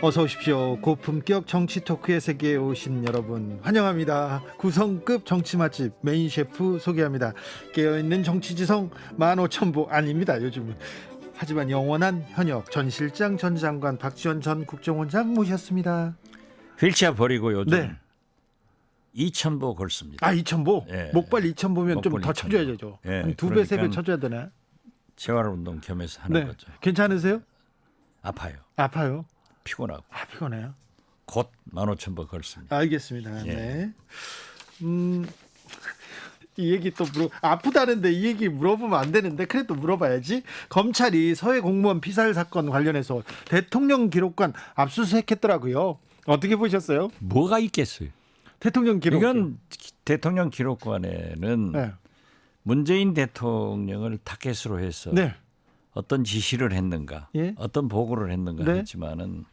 어서 오십시오. 고품격 정치 토크의 세계에 오신 여러분 환영합니다. 구성급 정치 맛집 메인 셰프 소개합니다. 깨어있는 정치지성 15,000보 아닙니다. 요즘은. 하지만 영원한 현역 전 실장 전 장관 박지원 전 국정원장 모셨습니다. 휠체어 버리고 요즘 네. 2,000보 걸습니다. 아 2,000보? 예. 목발 2,000보면 좀 목발 더 2,000보. 쳐줘야 되죠. 예, 한 2배, 3배 그러니까 쳐줘야 되나? 재활운동 겸해서 하는 네. 거죠. 괜찮으세요? 아파요. 아파요? 피곤하고. 아 피곤해요? 곧 15,000보 걸습니다. 알겠습니다. 예. 네. 이 얘기 또 아프다는데 이 얘기 물어보면 안 되는데 그래도 물어봐야지. 검찰이 서해 공무원 피살 사건 관련해서 대통령 기록관 압수수색했더라고요. 어떻게 보셨어요? 뭐가 있겠어요? 대통령 기록. 이건 대통령 기록관에는 네. 문재인 대통령을 타겟으로 해서 네. 어떤 지시를 했는가, 예. 어떤 보고를 했는가 네. 했지만은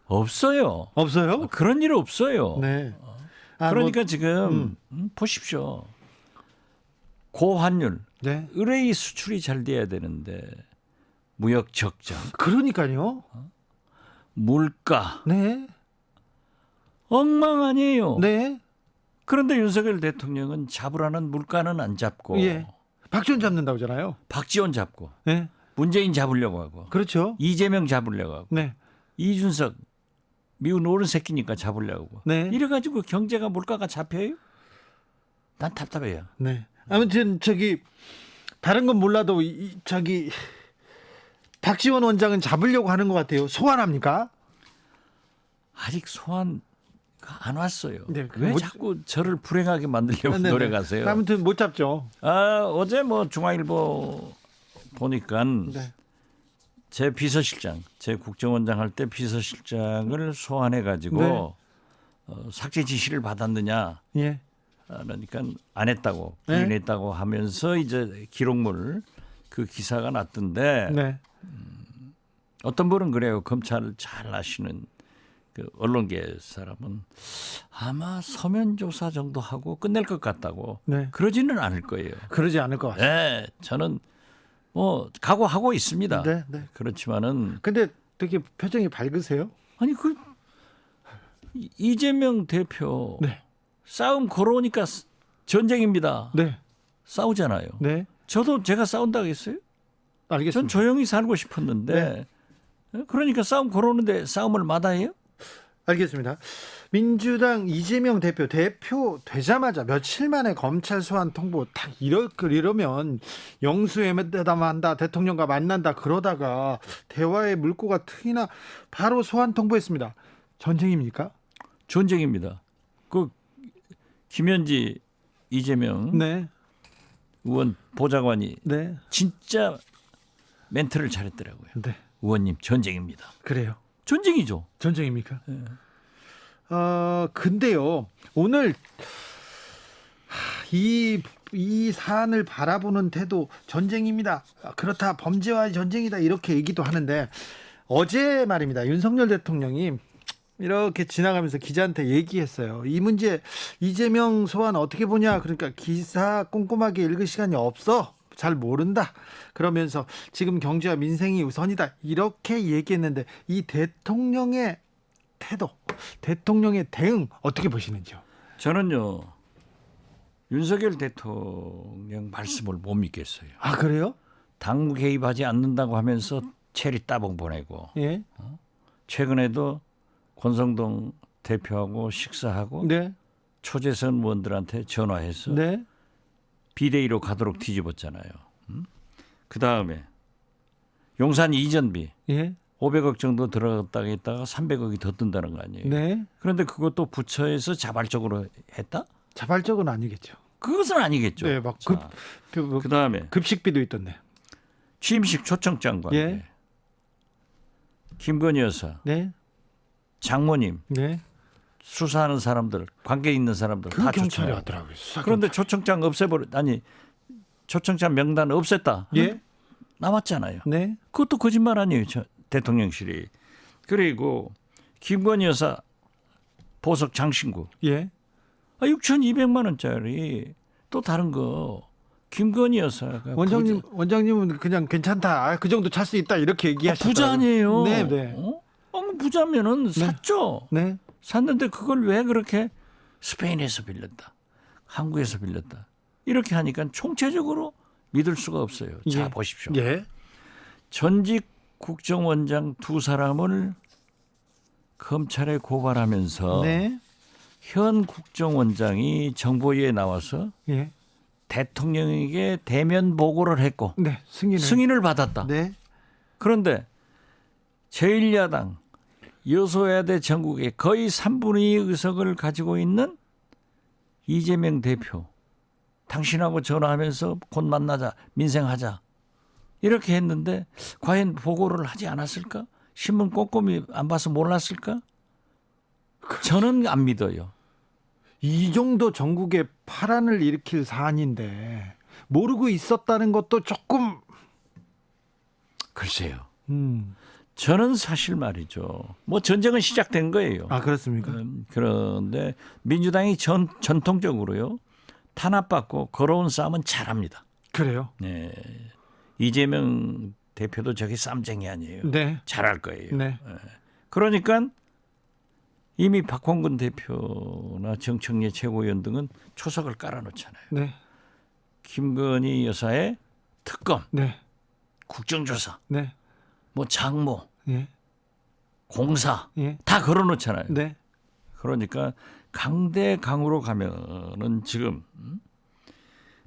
없어요. 없어요? 그런 일 없어요. 네. 아, 그러니까 뭐, 지금 보십시오. 고환율, 네. 의뢰의 수출이 잘 돼야 되는데 무역 적자, 그러니까요. 물가 네. 엉망 아니에요. 네. 그런데 윤석열 대통령은 잡으라는 물가는 안 잡고 예. 박지원 잡는다고 하잖아요. 박지원 잡고 네. 문재인 잡으려고 하고 그렇죠. 이재명 잡으려고 하고 네. 이준석 미운 어른 새끼니까 잡으려고 하고 네. 이래가지고 경제가 물가가 잡혀요? 난 답답해요. 네. 아무튼 다른 건 몰라도 박지원 원장은 잡으려고 하는 것 같아요. 소환합니까? 아직 소환 안 왔어요. 네, 왜 못- 자꾸 저를 불행하게 만들려고 네네. 노력하세요? 아무튼 못 잡죠. 어제 뭐 중앙일보 보니까 네. 제 비서실장, 제 국정원장 할 때 비서실장을 소환해 가지고 네. 삭제 지시를 받았느냐? 예. 그러니까 안 했다고 네. 부인했다고 하면서 이제 기록물 그 기사가 났던데 네. 어떤 분은 그래요. 검찰을 잘 아시는 그 언론계 사람은 아마 서면 조사 정도 하고 끝낼 것 같다고. 네. 그러지는 않을 거예요. 그러지 않을 것 같아요. 네, 저는 뭐 각오하고 있습니다. 네, 네. 그렇지만은 근데 되게 표정이 밝으세요? 아니 그 이재명 대표 네. 싸움 걸어오니까 전쟁입니다. 네. 싸우잖아요. 네. 저도 제가 싸운다고 했어요. 전 알겠습니다. 조용히 살고 싶었는데 그러니까 싸움 걸어오는데 싸움을 마다해요? 알겠습니다. 민주당 이재명 대표 되자마자 며칠 만에 검찰 소환 통보 딱 이러면 영수회담한다, 대통령과 만난다 그러다가 대화의 물꼬가 트이나 바로 소환 통보했습니다. 전쟁입니까? 전쟁입니다. 그 김현지 이재명 네, 의원 보좌관이 네, 진짜 멘트를 잘했더라고요. 네. 의원님 전쟁입니다. 그래요. 전쟁이죠. 전쟁입니까? 근데요 오늘 이 사안을 바라보는 태도 전쟁입니다. 그렇다 범죄와의 전쟁이다 이렇게 얘기도 하는데 어제 말입니다. 윤석열 대통령이 이렇게 지나가면서 기자한테 얘기했어요. 이 문제 이재명 소환 어떻게 보냐. 그러니까 기사 꼼꼼하게 읽을 시간이 없어. 잘 모른다. 그러면서 지금 경제와 민생이 우선이다. 이렇게 얘기했는데 이 대통령의 태도, 대통령의 대응 어떻게 보시는지요? 저는요 윤석열 대통령 말씀을 못 믿겠어요. 아 그래요? 당무 개입하지 않는다고 하면서 체리 따봉 보내고 예. 최근에도 권성동 대표하고 식사하고 네. 초재선 의원들한테 전화해서 네. 비대위로 가도록 뒤집었잖아요. 그 다음에 용산 이전비 예. 500억 정도 들어갔다가 했다가 300억이 더 든다는 거 아니에요. 네. 그런데 그것도 부처에서 자발적으로 했다? 자발적은 아니겠죠. 그것은 아니겠죠. 네, 막 그 다음에 급식비도 있던데. 취임식 초청장 관계. 예. 김건희 여사, 네. 장모님, 네. 수사하는 사람들, 관계 있는 사람들 그 다 경찰이 초청해요. 하더라고요. 수사 그런데 초청장 초청장 명단 없앴다. 예. 나왔잖아요. 네. 그것도 거짓말 아니에요. 대통령실이. 그리고 김건희 여사 보석 장신구 예. 6,200만 원짜리 또 다른 거 김건희 여사가 원장님은 그냥 괜찮다. 그 정도 찰 수 있다 이렇게 얘기하셨어요. 부자 아니에요. 네, 네. 뭐 부자면은 샀죠. 네. 샀는데 그걸 왜 그렇게 스페인에서 빌렸다, 한국에서 빌렸다 이렇게 하니까 총체적으로 믿을 수가 없어요. 자 예. 보십시오. 예. 전직 국정원장 두 사람을 검찰에 고발하면서 네. 현 국정원장이 정보위에 나와서 예. 대통령에게 대면 보고를 했고 네. 승인을 받았다. 네. 그런데 제1야당 여소야대 전국의 거의 3분의 2 의석을 가지고 있는 이재명 대표, 당신하고 전화하면서 곧 만나자, 민생하자 이렇게 했는데 과연 보고를 하지 않았을까? 신문 꼼꼼히 안 봐서 몰랐을까? 저는 안 믿어요. 이 정도 전국에 파란을 일으킬 사안인데 모르고 있었다는 것도 조금 글쎄요. 음. 저는 사실 말이죠. 뭐 전쟁은 시작된 거예요. 아, 그렇습니까? 그런데 민주당이 전통적으로요. 탄압받고 걸어온 싸움은 잘합니다. 그래요? 네. 이재명 대표도 저기 쌈쟁이 아니에요. 네. 잘할 거예요. 네. 그러니까 이미 박홍근 대표나 정청래 최고위원 등은 초석을 깔아놓잖아요. 네. 김건희 여사의 특검, 네. 국정조사, 네. 뭐 장모, 예. 공사 예. 다 걸어놓잖아요. 네. 그러니까 강대강으로 가면은 지금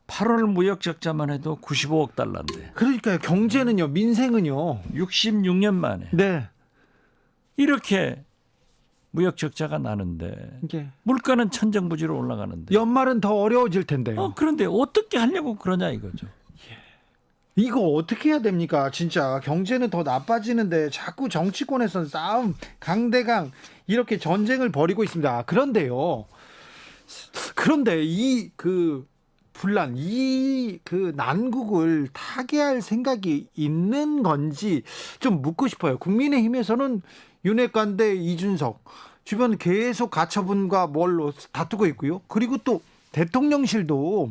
8월 무역 적자만 해도 95억 달러인데 그러니까요. 경제는요, 민생은요. 66년 만에 네. 이렇게 무역 적자가 나는데 이게 물가는 천정부지로 올라가는데 연말은 더 어려워질 텐데요. 그런데 어떻게 하려고 그러냐 이거죠. 이거 어떻게 해야 됩니까? 진짜 경제는 더 나빠지는데 자꾸 정치권에서는 싸움, 강대강 이렇게 전쟁을 벌이고 있습니다. 그런데요. 그런데 이 그 분란, 이 그 난국을 타개할 생각이 있는 건지 좀 묻고 싶어요. 국민의힘에서는 윤핵관 대 이준석 주변 계속 가처분과 뭘로 다투고 있고요. 그리고 또 대통령실도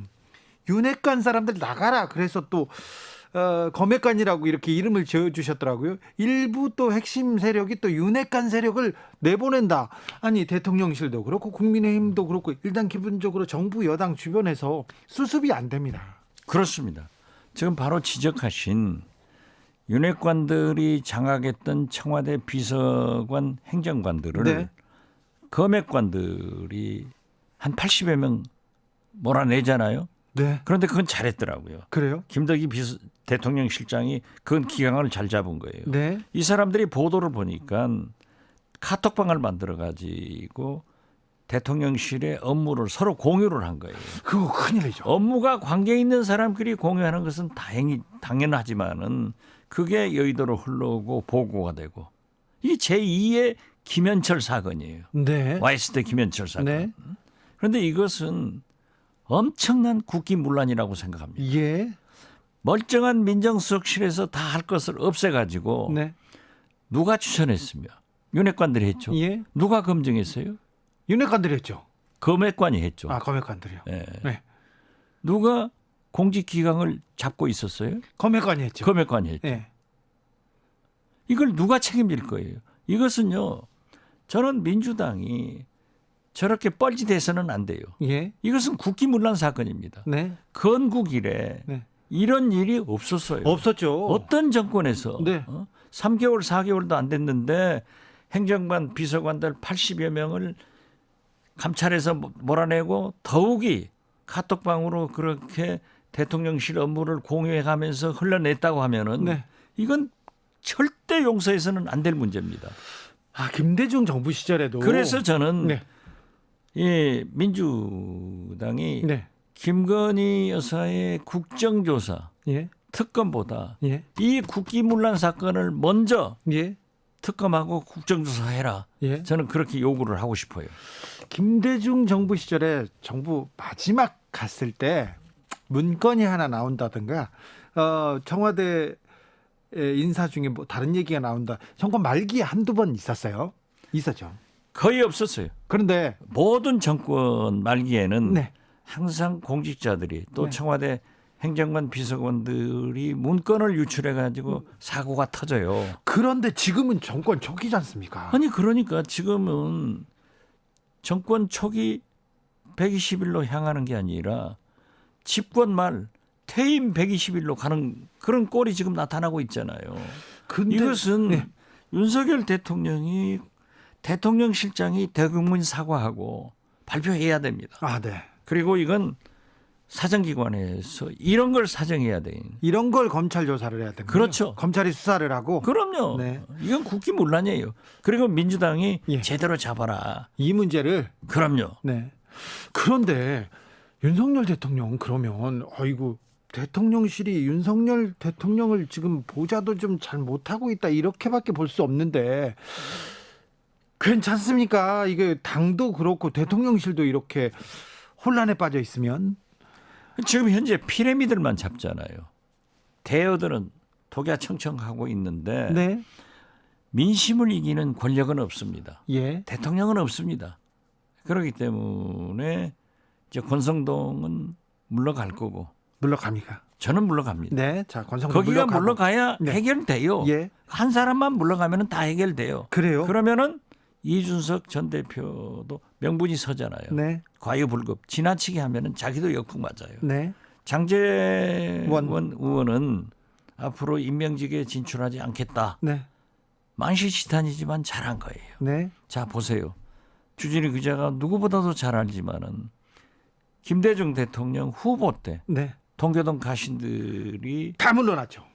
윤핵관 사람들 나가라. 그래서 또 검핵관이라고 이렇게 이름을 지어주셨더라고요. 일부 또 핵심 세력이 또 윤핵관 세력을 내보낸다. 아니 대통령실도 그렇고 국민의힘도 그렇고 일단 기본적으로 정부 여당 주변에서 수습이 안 됩니다. 그렇습니다. 지금 바로 지적하신 윤핵관들이 장악했던 청와대 비서관 행정관들을 네. 검핵관들이 한 80여 명 몰아내잖아요. 네. 그런데 그건 잘했더라고요. 그래요? 김덕기 대통령 실장이 그건 기강을 잘 잡은 거예요. 네. 이 사람들이 보도를 보니까 카톡방을 만들어 가지고 대통령실의 업무를 서로 공유를 한 거예요. 그거 큰일이죠. 업무가 관계 있는 사람끼리 공유하는 것은 당연하지만은 그게 여의도로 흘러오고 보고가 되고 이게 제2의 김현철 사건이에요. 네. 와이스트 김현철 사건. 네. 그런데 이것은 엄청난 국기문란이라고 생각합니다. 예. 멀쩡한 민정수석실에서 다 할 것을 없애가지고 네. 누가 추천했으며 윤핵관들이 했죠. 예. 누가 검증했어요? 윤핵관들이 했죠. 검핵관이 했죠. 아, 검핵관들이요. 예. 네. 누가 공직기강을 잡고 있었어요? 검핵관이 했죠. 검핵관이 했죠. 예. 이걸 누가 책임질 거예요? 이것은요. 저는 민주당이 저렇게 뻘짓해서는 안 돼요. 예. 이것은 국기문란 사건입니다. 네. 건국 이래 네. 이런 일이 없었어요. 없었죠. 어떤 정권에서 네. 3개월, 4개월도 안 됐는데 행정관, 비서관들 80여 명을 감찰해서 몰아내고 더욱이 카톡방으로 그렇게 대통령실 업무를 공유해가면서 흘러냈다고 하면은 네. 이건 절대 용서해서는 안 될 문제입니다. 아, 김대중 정부 시절에도 그래서 저는 네. 이 민주당이 네. 김건희 여사의 국정조사 예. 특검보다 예. 이 국기문란 사건을 먼저 예. 특검하고 국정조사해라. 예. 저는 그렇게 요구를 하고 싶어요. 김대중 정부 시절에 정부 마지막 갔을 때 문건이 하나 나온다든가 청와대 인사 중에 뭐 다른 얘기가 나온다. 정권 말기에 한두 번 있었죠. 거의 없었어요. 그런데 모든 정권 말기에는 네. 항상 공직자들이 또 네. 청와대 행정관 비서관들이 문건을 유출해 가지고 사고가 터져요. 그런데 지금은 정권 초기지 않습니까? 아니 그러니까 지금은 정권 초기 120일로 향하는 게 아니라 집권 말 퇴임 120일로 가는 그런 꼴이 지금 나타나고 있잖아요. 근데 이것은 네. 윤석열 대통령이 대통령실장이 대국민 사과하고 발표해야 됩니다. 아, 네. 그리고 이건 사정기관에서 이런 걸 사정해야 돼. 이런 걸 검찰 조사를 해야 됩니다. 그렇죠. 검찰이 수사를 하고 그럼요. 네. 이건 국기문란이에요. 그리고 민주당이 예. 제대로 잡아라. 이 문제를 그럼요. 네. 그런데 윤석열 대통령 그러면 어이구 대통령실이 윤석열 대통령을 지금 보좌도 좀 잘 못하고 있다 이렇게밖에 볼 수 없는데 괜찮습니까? 이게 당도 그렇고 대통령실도 이렇게 혼란에 빠져 있으면 지금 현재 피라미드만 잡잖아요. 대여들은 독야청청하고 있는데 네. 민심을 이기는 권력은 없습니다. 예. 대통령은 없습니다. 그렇기 때문에 이제 권성동은 물러갈 거고 물러갑니까? 저는 물러갑니다. 네. 자, 권성동 거기가 물러가고. 물러가야 네. 해결돼요. 예. 한 사람만 물러가면 다 해결돼요. 그래요? 그러면은 이준석 전 대표도 명분이 서잖아요. 네. 과유불급 지나치게 하면은 자기도 역풍 맞아요. 네. 장제원 의원은 앞으로 임명직에 진출하지 않겠다. 네. 만시지탄이지만 잘한 거예요. 네. 자 보세요. 주진희 기자가 누구보다도 잘 알지만은 김대중 대통령 후보 때 네. 동교동 가신들이 다 물러났죠.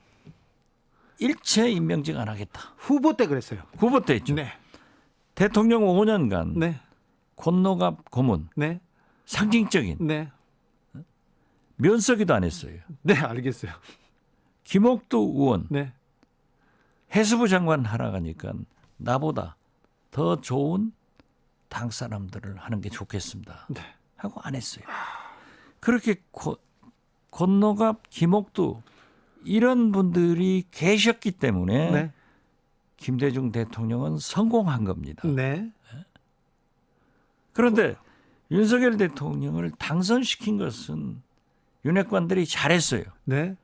일체 임명직 안 하겠다. 후보 때 그랬어요. 후보 때 했죠. 네. 대통령 5년간 네. 권노갑 고문 네. 상징적인 네. 면서기도 안 했어요. 네, 알겠어요. 김옥두 의원 네. 해수부 장관 하러 가니까 나보다 더 좋은 당 사람들을 하는 게 좋겠습니다. 네. 하고 안 했어요. 그렇게 권노갑 김옥두 이런 분들이 계셨기 때문에 네. 김대중 대통령은 성공한 겁니다. 네. 그런데 윤석열 대통령을 당선시킨 것은 윤핵관들이 잘했어요. 네.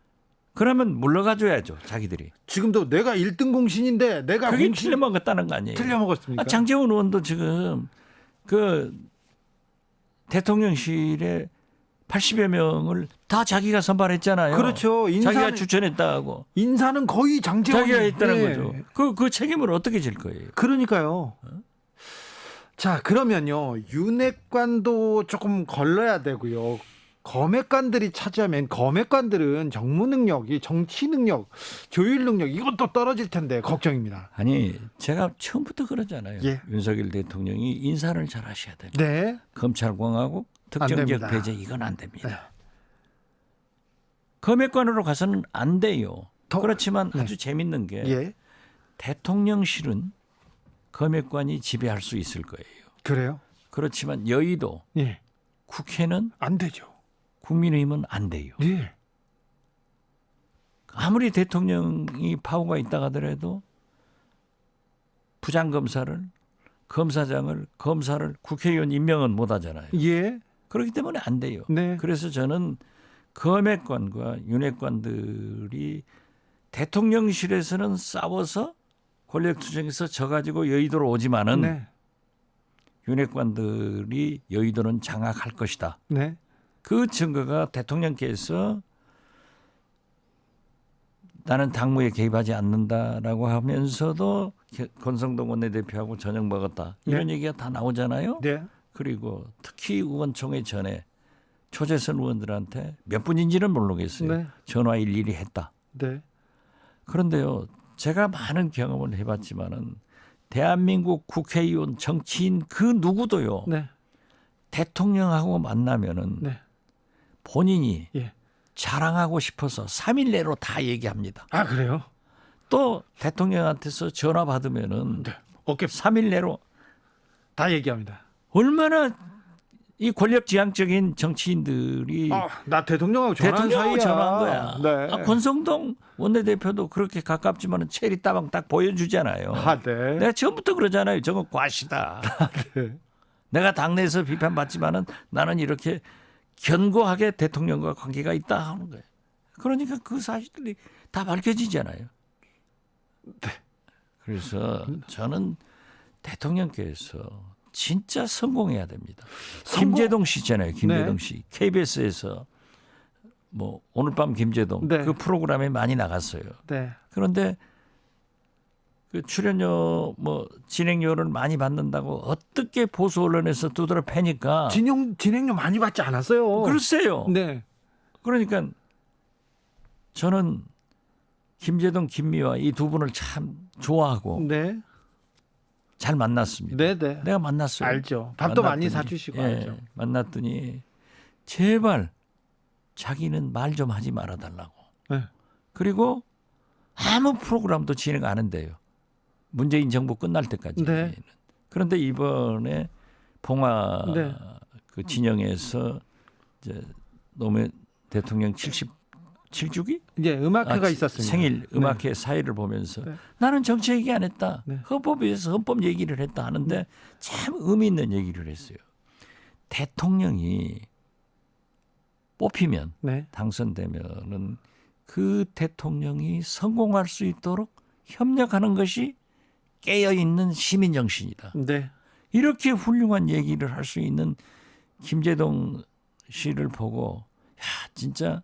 그러면 물러가줘야죠, 자기들이. 지금도 내가 1등 공신인데 내가 그게 공신 틀려먹었다는 거 아니에요. 틀려먹었습니까? 장제원 의원도 지금 그 대통령실에 80여 명을 다 자기가 선발했잖아요. 그렇죠. 자기가 추천했다고. 인사는 거의 장제원 자기가 했다는 네. 거죠. 그 책임을 어떻게 질 거예요? 그러니까요. 자, 그러면요. 윤핵관도 조금 걸러야 되고요. 검핵관들이 차지하면 검핵관들은 정무 능력이 정치 능력, 조율 능력 이것도 떨어질 텐데 걱정입니다. 아니 제가 처음부터 그러잖아요. 예. 윤석열 대통령이 인사를 잘 하셔야 됩니다. 네. 검찰공화국 안 특정적 됩니다. 배제 이건 안 됩니다. 네. 검핵관으로 가서는 안 돼요. 그렇지만 네. 아주 재밌는 게 예. 대통령실은 검핵관이 지배할 수 있을 거예요. 그래요? 그렇지만 여의도 예. 국회는 안 되죠. 국민의힘은 안 돼요. 예. 아무리 대통령이 파워가 있다 하더라도 부장검사를 검사장을 검사를 국회의원 임명은 못 하잖아요. 예. 그렇기 때문에 안 돼요. 네. 그래서 저는 검핵관과 윤핵관들이 대통령실에서는 싸워서 권력투쟁에서 져가지고 여의도로 오지만은 네. 윤핵관들이 여의도는 장악할 것이다. 네. 그 증거가 대통령께서 나는 당무에 개입하지 않는다라고 하면서도 권성동 원내대표하고 저녁 먹었다. 이런 얘기가 다 나오잖아요. 네. 그리고 특히 의원총회 전에 초재선 의원들한테 몇 분인지는 모르겠어요. 네. 전화 일일이 했다. 네. 그런데요. 제가 많은 경험을 해봤지만은 대한민국 국회의원 정치인 그 누구도요. 네. 대통령하고 만나면은 네. 본인이 예. 자랑하고 싶어서 3일 내로 다 얘기합니다. 아, 그래요? 또 대통령한테서 전화 받으면은 네. 어깨 3일 내로 다 얘기합니다. 얼마나 이 권력지향적인 정치인들이 나 대통령하고 전화한 대통령하고 사이야. 전화한 거야. 네. 아, 권성동 원내대표도 그렇게 가깝지만은 체리 따방 딱 보여주잖아요. 아, 네. 내가 처음부터 그러잖아요. 저건 과시다. 네. 내가 당내에서 비판받지만은 나는 이렇게 견고하게 대통령과 관계가 있다 하는 거예요. 그러니까 그 사실들이 다 밝혀지잖아요. 그래서 저는 대통령께서 진짜 성공해야 됩니다. 김제동 씨 있잖아요. 김제동 네. 씨. KBS에서 뭐 오늘 밤 김제동 네. 그 프로그램에 많이 나갔어요. 네. 그런데 그 출연료 뭐 진행료를 많이 받는다고 어떻게 보수 언론에서 두드려 패니까 진행료 많이 받지 않았어요. 글쎄요. 네. 그러니까 저는 김제동, 김미화 이 두 분을 참 좋아하고 네. 잘 만났습니다. 네, 네. 내가 만났어요. 알죠. 밥도 많이 만났더니, 사주시고 예, 알죠. 만났더니 제발 자기는 말 좀 하지 말아달라고. 네. 그리고 아무 프로그램도 진행 안 한대요. 문재인 정부 끝날 때까지. 네. 그런데 이번에 봉화 네. 그 진영에서 이제 노무현 대통령 77주기 이제 음악회가 있었습니다. 생일 네. 음악회 사회를 보면서 네. 나는 정치 얘기 안 했다. 네. 헌법에서 헌법 얘기를 했다 하는데 참 의미 있는 얘기를 했어요. 대통령이 뽑히면 네. 당선되면은 그 대통령이 성공할 수 있도록 협력하는 것이 깨어 있는 시민 정신이다. 네. 이렇게 훌륭한 얘기를 할 수 있는 김제동 씨를 보고 야 진짜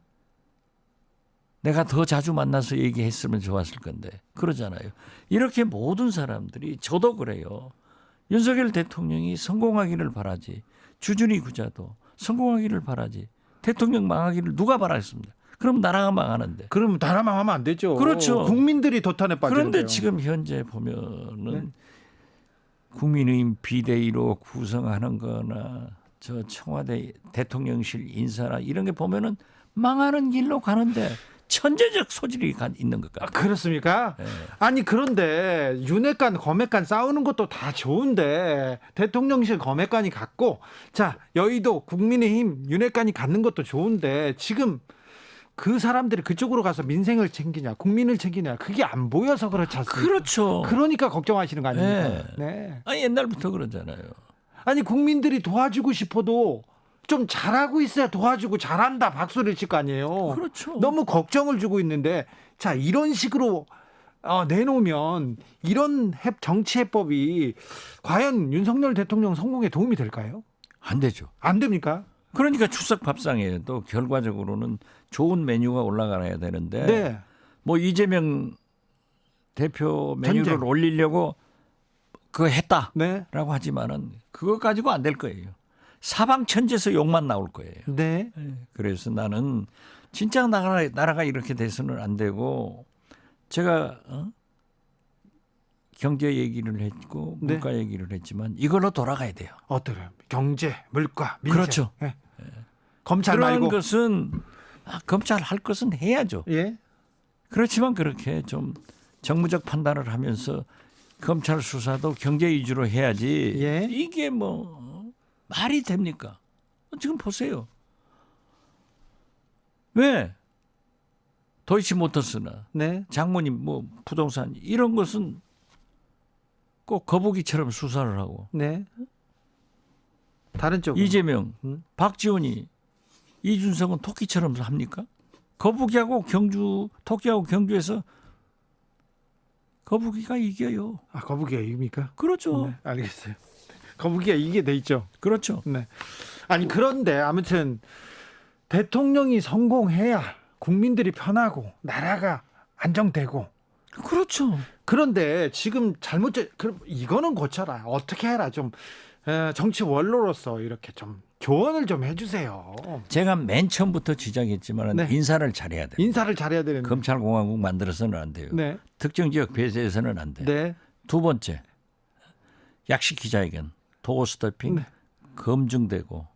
내가 더 자주 만나서 얘기했으면 좋았을 건데 그러잖아요. 이렇게 모든 사람들이 저도 그래요. 윤석열 대통령이 성공하기를 바라지. 주준희 구자도 성공하기를 바라지. 대통령 망하기를 누가 바라겠습니다. 그럼 나라가 망하는데. 그럼 나라만 하면 안 되죠. 그렇죠. 국민들이 도탄에 빠지는데요. 그런데 지금 현재 보면은 국민의힘 비대위로 구성하는 거나 저 청와대 대통령실 인사나 이런 게 보면은 망하는 길로 가는데 천재적 소질이 있는 것 아, 같아요. 그렇습니까? 네. 아니 그런데 윤핵관 검핵관 싸우는 것도 다 좋은데 대통령실 검핵관이 갖고 자 여의도 국민의힘 윤핵관이 갖는 것도 좋은데 지금 그 사람들이 그쪽으로 가서 민생을 챙기냐 국민을 챙기냐 그게 안 보여서 그렇지 않습니까? 그렇죠. 그러니까 걱정하시는 거 아닙니까? 네. 네. 아니 옛날부터 그러잖아요. 아니 국민들이 도와주고 싶어도 좀 잘하고 있어야 도와주고 잘한다 박수를 칠 거 아니에요. 그렇죠. 너무 걱정을 주고 있는데 자 이런 식으로 내놓으면 이런 정치 해법이 과연 윤석열 대통령 성공에 도움이 될까요? 안 되죠. 안 됩니까? 그러니까 추석 밥상에도 결과적으로는 좋은 메뉴가 올라가야 되는데 네. 뭐 이재명 대표 메뉴를 전쟁. 올리려고 그거 했다라고 네. 하지만은 그거 가지고 안 될 거예요. 사방 천지에서 욕만 나올 거예요. 네. 그래서 나는 진짜 나라가 이렇게 돼서는 안 되고 제가 경제 얘기를 했고 네. 물가 얘기를 했지만 이걸로 돌아가야 돼요. 어떠래요? 경제, 물가, 민생. 그렇죠. 네. 검찰 그런 말고. 것은 검찰 할 것은 해야죠. 예. 그렇지만 그렇게 좀 정무적 판단을 하면서 검찰 수사도 경제 위주로 해야지. 예. 이게 뭐 말이 됩니까? 지금 보세요. 왜 도이치모터스나 네. 장모님 뭐 부동산 이런 것은 꼭 거북이처럼 수사를 하고 네. 다른 쪽 이재명, 박지원이 이준석은 토끼처럼 합니까? 거북이하고 토끼하고 경주에서 거북이가 이겨요. 거북이가 이깁니까? 그렇죠. 네, 알겠어요. 거북이가 이게 돼 있죠. 그렇죠. 네. 아니 그런데 아무튼 대통령이 성공해야 국민들이 편하고 나라가 안정되고 그렇죠. 그런데 지금 그럼 이거는 고쳐라. 어떻게 해라. 좀 정치 원로로서 이렇게 좀 조언을 좀 해주세요. 제가 맨 처음부터 지적했지만 네. 인사를 잘해야 돼요. 인사를 잘해야 되는데. 검찰공화국 만들어서는 안 돼요. 네. 특정 지역 배제해서는 안 돼요. 네. 두 번째, 약식 기자회견, 도어 스토핑 네. 검증되고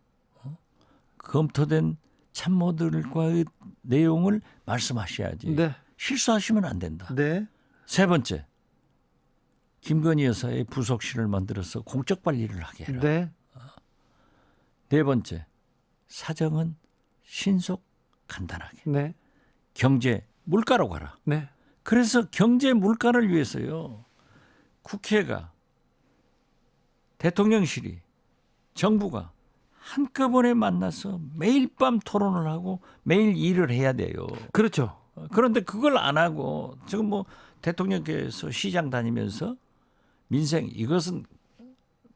검토된 참모들과의 내용을 말씀하셔야지. 네. 실수하시면 안 된다. 네. 세 번째, 김건희 여사의 부속실을 만들어서 공적 관리를 하게 해라. 네. 네 번째, 사정은 신속 간단하게. 네. 경제 물가로 가라. 네. 그래서 경제 물가를 위해서요. 국회가 대통령실이 정부가 한꺼번에 만나서 매일 밤 토론을 하고 매일 일을 해야 돼요. 그렇죠. 그런데 그걸 안 하고 지금 뭐 대통령께서 시장 다니면서 민생 이것은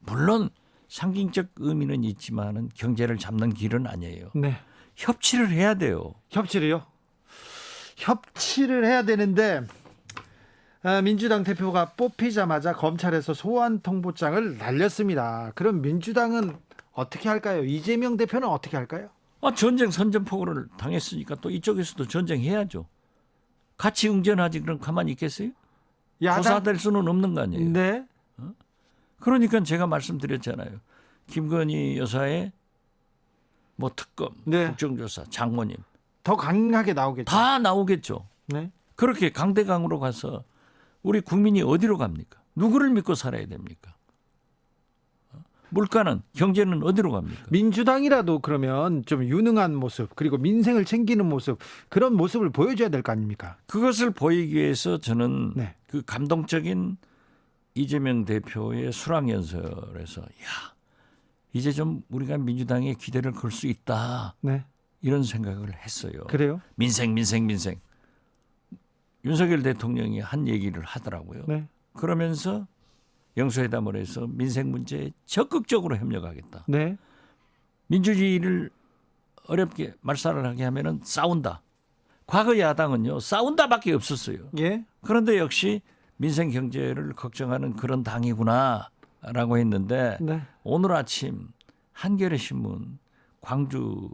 물론 상징적 의미는 있지만은 경제를 잡는 길은 아니에요. 네. 협치를 해야 돼요. 협치를요? 협치를 해야 되는데 민주당 대표가 뽑히자마자 검찰에서 소환 통보장을 날렸습니다. 그럼 민주당은 어떻게 할까요? 이재명 대표는 어떻게 할까요? 전쟁 선전포고를 당했으니까 또 이쪽에서도 전쟁해야죠. 같이 응전하지 그럼 가만히 있겠어요? 고사될 수는 없는 거 아니에요. 네. 그러니까 제가 말씀드렸잖아요. 김건희 여사의 뭐 특검, 네. 국정조사, 장모님 더 강하게 나오겠죠. 다 나오겠죠. 네. 그렇게 강대강으로 가서 우리 국민이 어디로 갑니까? 누구를 믿고 살아야 됩니까? 물가는 경제는 어디로 갑니까? 민주당이라도 그러면 좀 유능한 모습 그리고 민생을 챙기는 모습 그런 모습을 보여줘야 될 거 아닙니까? 그것을 보이기 위해서 저는 네. 그 감동적인 이재명 대표의 수락연설에서 야 이제 좀 우리가 민주당에 기대를 걸 수 있다 네. 이런 생각을 했어요. 그래요? 민생. 윤석열 대통령이 한 얘기를 하더라고요. 네. 그러면서 영수회담을 해서 민생 문제에 적극적으로 협력하겠다. 네. 민주주의를 어렵게 말살을 하게 하면은 싸운다. 과거 야당은요 싸운다밖에 없었어요. 예. 그런데 역시 민생 경제를 걱정하는 그런 당이구나라고 했는데 네. 오늘 아침 한겨레 신문 광주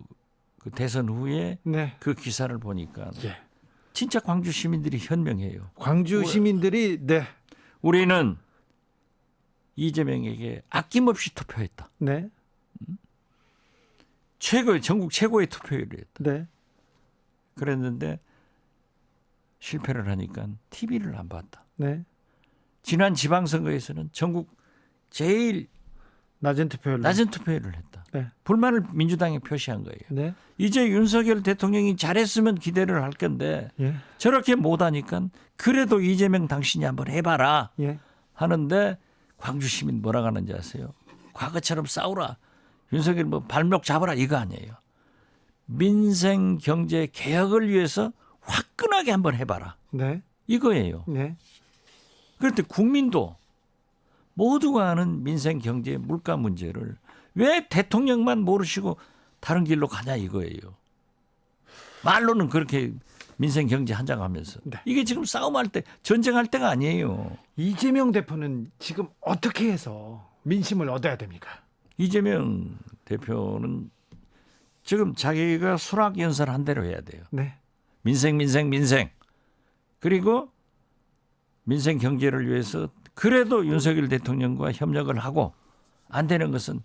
그 대선 후에 네. 그 기사를 보니까 예. 진짜 광주 시민들이 현명해요. 광주 시민들이 네. 우리는 이재명에게 아낌없이 투표했다. 네. 전국 최고의 투표율을 했다. 네. 그랬는데 실패를 하니까 TV를 안 봤다. 네. 지난 지방선거에서는 전국 제일 낮은 투표율. 낮은 투표율을 했다. 네. 불만을 민주당에 표시한 거예요. 네. 이제 윤석열 대통령이 잘했으면 기대를 할 건데 예. 저렇게 못하니까 그래도 이재명 당신이 한번 해봐라 예. 하는데 광주 시민 뭐라 하는지 아세요? 과거처럼 싸우라. 윤석열 뭐 발목 잡아라 이거 아니에요. 민생 경제 개혁을 위해서 화끈하게 한번 해봐라. 네. 이거예요. 네. 그런데 국민도 모두가 아는 민생 경제 물가 문제를 왜 대통령만 모르시고 다른 길로 가냐 이거예요. 말로는 그렇게 민생 경제 한장하면서 네. 이게 지금 싸움할 때 전쟁할 때가 아니에요. 이재명 대표는 지금 어떻게 해서 민심을 얻어야 됩니까? 이재명 대표는 지금 자기가 수락 연설한 대로 해야 돼요. 네. 민생. 그리고 민생 경제를 위해서 그래도 윤석열 대통령과 협력을 하고 안 되는 것은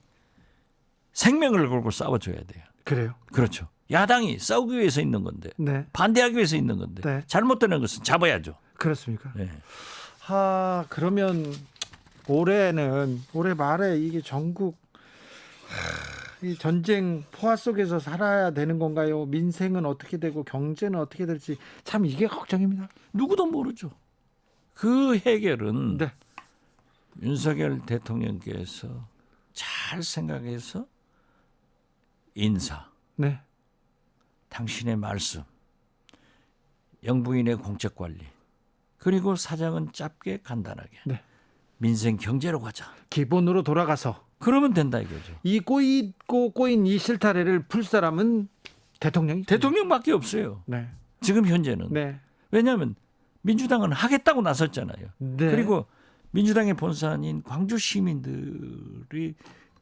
생명을 걸고 싸워줘야 돼요. 그래요? 그렇죠. 야당이 싸우기 위해서 있는 건데 네. 반대하기 위해서 있는 건데 네. 잘못되는 것은 잡아야죠. 그렇습니까? 네. 그러면 올해 말에 이게 전국 이 전쟁 포화 속에서 살아야 되는 건가요? 민생은 어떻게 되고 경제는 어떻게 될지 참 이게 걱정입니다. 누구도 모르죠. 그 해결은 네. 윤석열 대통령께서 잘 생각해서 인사, 네. 당신의 말씀, 영부인의 공적 관리, 그리고 사정은 짧게 간단하게 네. 민생 경제로 가자. 기본으로 돌아가서 그러면 된다 이거죠. 이 꼬인 이 실타래를 풀 사람은 대통령이 대통령밖에 없어요. 네. 지금 현재는. 네. 왜냐하면 민주당은 하겠다고 나섰잖아요. 네. 그리고 민주당의 본산인 광주 시민들이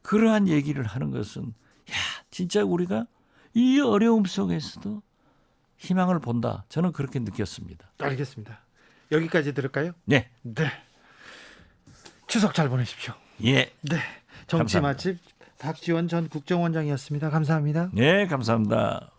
그러한 얘기를 하는 것은 야 진짜 우리가 이 어려움 속에서도 희망을 본다. 저는 그렇게 느꼈습니다. 알겠습니다. 여기까지 들을까요? 네. 네. 추석 잘 보내십시오. 예. 네. 정치 감사합니다. 맛집 박지원 전 국정원장이었습니다. 감사합니다. 네, 감사합니다.